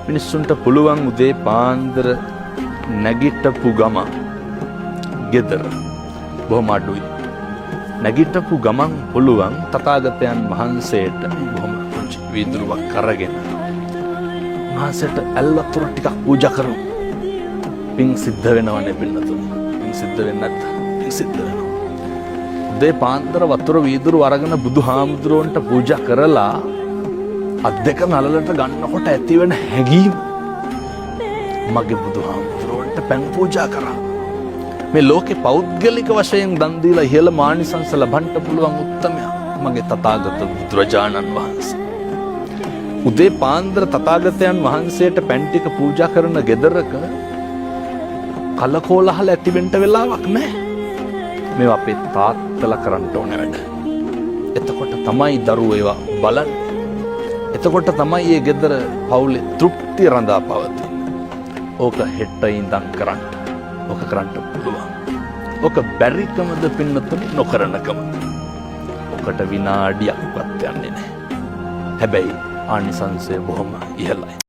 මිනිස්සුන්ට පුළුවන් උදේ පාන්දර නැගිටපු ගමන් ගෙදර බොහොම අඩුයි. නැගිටපු ගමන් පුළුවන් තථාගතයන් වහන්සේට බොහොම පුංචි වීදුරුවක් අරගෙන වහන්සේට ඇල්වතුර ටිකක් පූජා කරමු. පින් සිද්ධ වෙනවනේ පින්නතුනි. පින් සිද්ධ වෙන්නේ නැත්නම් පින් සිද්ධ වෙනවා. උදේ පාන්දර වතුර වීදුරු අරගෙන බුදුහාමුදුරුවන්ට පූජා කරලා අත් දෙක නළලට ගන්නකොට ඇතිවෙන හැඟීම මගේ බුදුහාමුදුරුවන්ට පැන් පූජා කරා. මේ ලෝකේ පෞද්ගලික වශයෙන් දන් දීලා ඉහළ මානිසංස ලබන්න පුළුවන් උත්තමයා මගේ තථාගත බුදුරජාණන් වහන්සේ. උදේ පාන්දර තථාගතයන් වහන්සේට පැන් ටික පූජා කරන ගෙදරක කලකෝලහල ඇති වෙන්න වෙලාවක් නැහැ. මේවා අපේ තාත්තලා කරන්න ඕන වැඩ. එතකොට තමයි දරුවෝ ඒවා බලන්නේ. එතකොට තමයි මේ ගෙදර පවුලේ තෘප්තිය රඳා පවතින්නේ. ඕක හෙට ඉඳන් කරන්න. ඕක කරන්න පුළුවන්. ඕක බැරිකමද පින්නතුනි නොකරනකමද? ඔකට විනාඩියක්වත් යන්නේ නැහැ. හැබැයි ආනිසංසය බොහොම ඉහළයි.